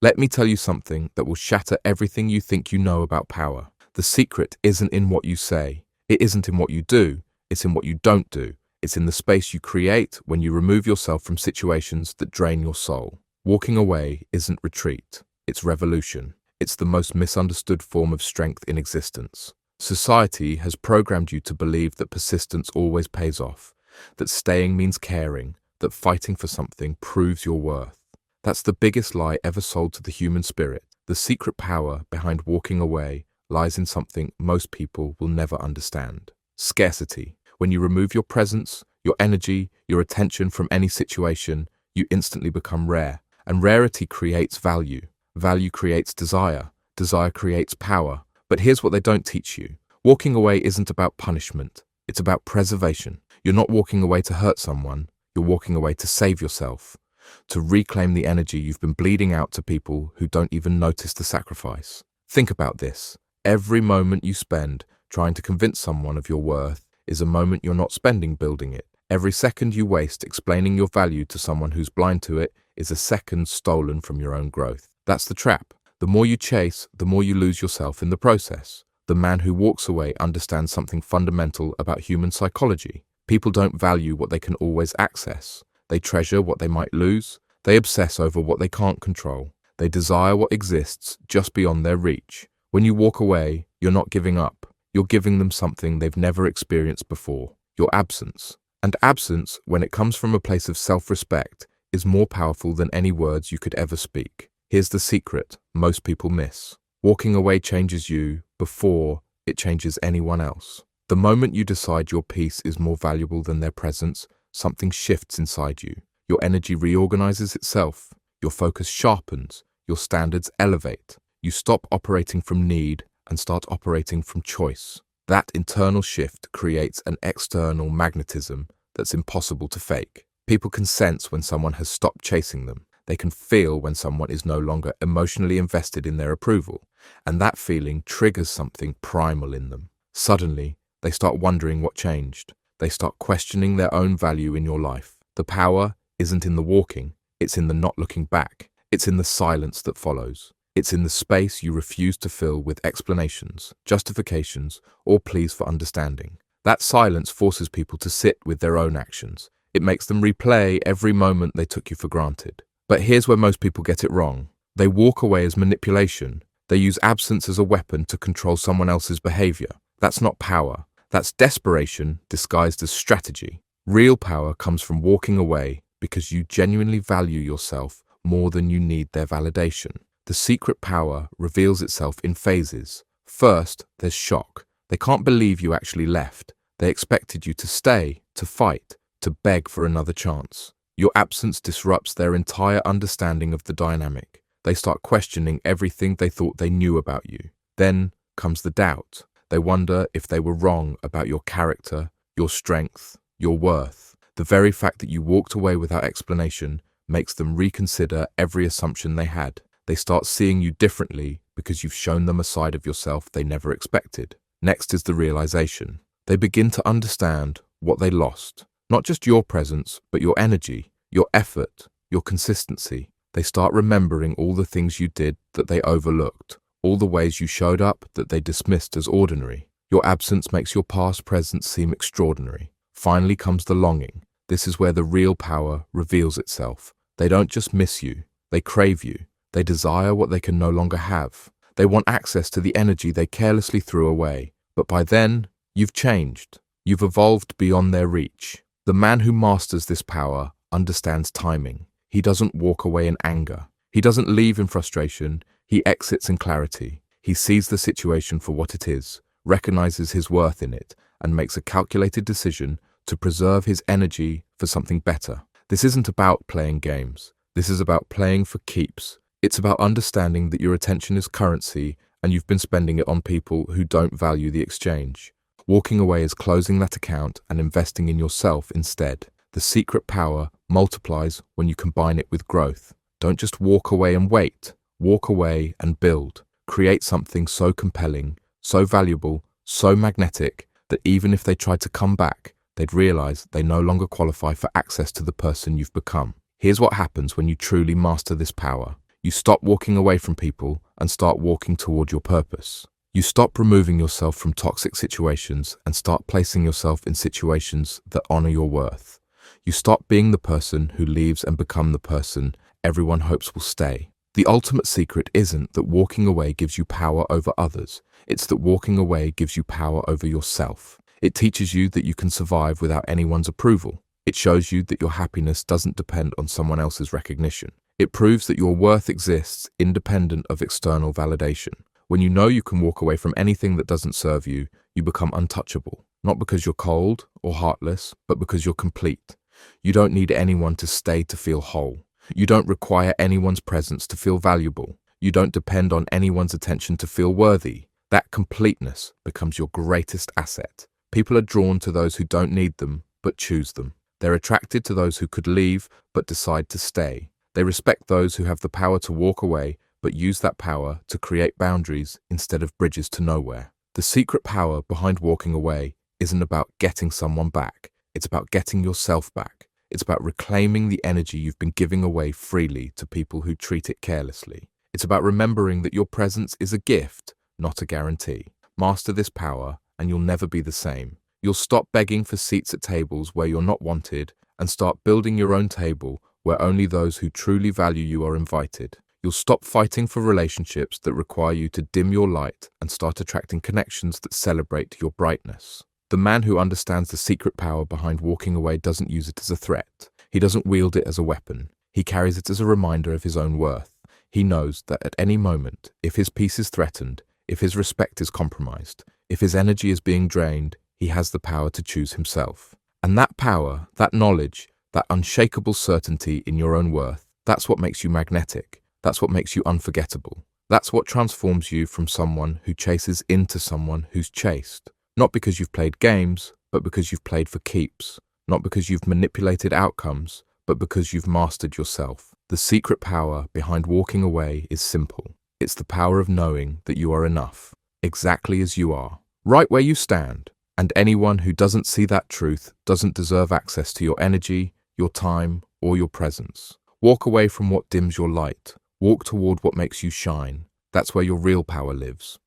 Let me tell you something that will shatter everything you think you know about power. The secret isn't in what you say. It isn't in what you do. It's in what you don't do. It's in the space you create when you remove yourself from situations that drain your soul. Walking away isn't retreat. It's revolution. It's the most misunderstood form of strength in existence. Society has programmed you to believe that persistence always pays off, that staying means caring, that fighting for something proves your worth. That's the biggest lie ever sold to the human spirit. The secret power behind walking away lies in something most people will never understand. Scarcity. When you remove your presence, your energy, your attention from any situation, you instantly become rare. And rarity creates value. Value creates desire. Desire creates power. But here's what they don't teach you. Walking away isn't about punishment. It's about preservation. You're not walking away to hurt someone. You're walking away to save yourself, to reclaim the energy you've been bleeding out to people who don't even notice the sacrifice. Think about this. Every moment you spend trying to convince someone of your worth is a moment you're not spending building it. Every second you waste explaining your value to someone who's blind to it is a second stolen from your own growth. That's the trap. The more you chase, the more you lose yourself in the process. The man who walks away understands something fundamental about human psychology. People don't value what they can always access. They treasure what they might lose. They obsess over what they can't control. They desire what exists just beyond their reach. When you walk away, you're not giving up. You're giving them something they've never experienced before, your absence. And absence, when it comes from a place of self-respect, is more powerful than any words you could ever speak. Here's the secret most people miss. Walking away changes you before it changes anyone else. The moment you decide your peace is more valuable than their presence, something shifts inside you. Your energy reorganizes itself. Your focus sharpens. Your standards elevate. You stop operating from need and start operating from choice. That internal shift creates an external magnetism that's impossible to fake. People can sense when someone has stopped chasing them. They can feel when someone is no longer emotionally invested in their approval, and that feeling triggers something primal in them. Suddenly, they start wondering what changed. They start questioning their own value in your life. The power isn't in the walking, it's in the not looking back. It's in the silence that follows. It's in the space you refuse to fill with explanations, justifications, or pleas for understanding. That silence forces people to sit with their own actions. It makes them replay every moment they took you for granted. But here's where most people get it wrong. They walk away as manipulation. They use absence as a weapon to control someone else's behavior. That's not power. That's desperation disguised as strategy. Real power comes from walking away because you genuinely value yourself more than you need their validation. The secret power reveals itself in phases. First, there's shock. They can't believe you actually left. They expected you to stay, to fight, to beg for another chance. Your absence disrupts their entire understanding of the dynamic. They start questioning everything they thought they knew about you. Then comes the doubt. They wonder if they were wrong about your character, your strength, your worth. The very fact that you walked away without explanation makes them reconsider every assumption they had. They start seeing you differently because you've shown them a side of yourself they never expected. Next is the realization. They begin to understand what they lost. Not just your presence, but your energy, your effort, your consistency. They start remembering all the things you did that they overlooked, all the ways you showed up that they dismissed as ordinary. Your absence makes your past presence seem extraordinary. Finally comes the longing. This is where the real power reveals itself. They don't just miss you, they crave you. They desire what they can no longer have. They want access to the energy they carelessly threw away. But by then, you've changed. You've evolved beyond their reach. The man who masters this power understands timing. He doesn't walk away in anger. He doesn't leave in frustration. He exits in clarity. He sees the situation for what it is, recognizes his worth in it, and makes a calculated decision to preserve his energy for something better. This isn't about playing games. This is about playing for keeps. It's about understanding that your attention is currency and you've been spending it on people who don't value the exchange. Walking away is closing that account and investing in yourself instead. The secret power multiplies when you combine it with growth. Don't just walk away and wait. Walk away and build. Create something so compelling, so valuable, so magnetic that even if they tried to come back, they'd realize they no longer qualify for access to the person you've become. Here's what happens when you truly master this power. You stop walking away from people and start walking toward your purpose. You stop removing yourself from toxic situations and start placing yourself in situations that honor your worth. You stop being the person who leaves and become the person everyone hopes will stay. The ultimate secret isn't that walking away gives you power over others. It's that walking away gives you power over yourself. It teaches you that you can survive without anyone's approval. It shows you that your happiness doesn't depend on someone else's recognition. It proves that your worth exists independent of external validation. When you know you can walk away from anything that doesn't serve you, you become untouchable. Not because you're cold or heartless, but because you're complete. You don't need anyone to stay to feel whole. You don't require anyone's presence to feel valuable. You don't depend on anyone's attention to feel worthy. That completeness becomes your greatest asset. People are drawn to those who don't need them, but choose them. They're attracted to those who could leave, but decide to stay. They respect those who have the power to walk away, but use that power to create boundaries instead of bridges to nowhere. The secret power behind walking away isn't about getting someone back. It's about getting yourself back. It's about reclaiming the energy you've been giving away freely to people who treat it carelessly. It's about remembering that your presence is a gift, not a guarantee. Master this power, and you'll never be the same. You'll stop begging for seats at tables where you're not wanted and start building your own table where only those who truly value you are invited. You'll stop fighting for relationships that require you to dim your light and start attracting connections that celebrate your brightness. The man who understands the secret power behind walking away doesn't use it as a threat. He doesn't wield it as a weapon. He carries it as a reminder of his own worth. He knows that at any moment, if his peace is threatened, if his respect is compromised, if his energy is being drained, he has the power to choose himself. And that power, that knowledge, that unshakable certainty in your own worth, that's what makes you magnetic. That's what makes you unforgettable. That's what transforms you from someone who chases into someone who's chased. Not because you've played games, but because you've played for keeps. Not because you've manipulated outcomes, but because you've mastered yourself. The secret power behind walking away is simple. It's the power of knowing that you are enough, exactly as you are, right where you stand. And anyone who doesn't see that truth doesn't deserve access to your energy, your time, or your presence. Walk away from what dims your light. Walk toward what makes you shine. That's where your real power lives.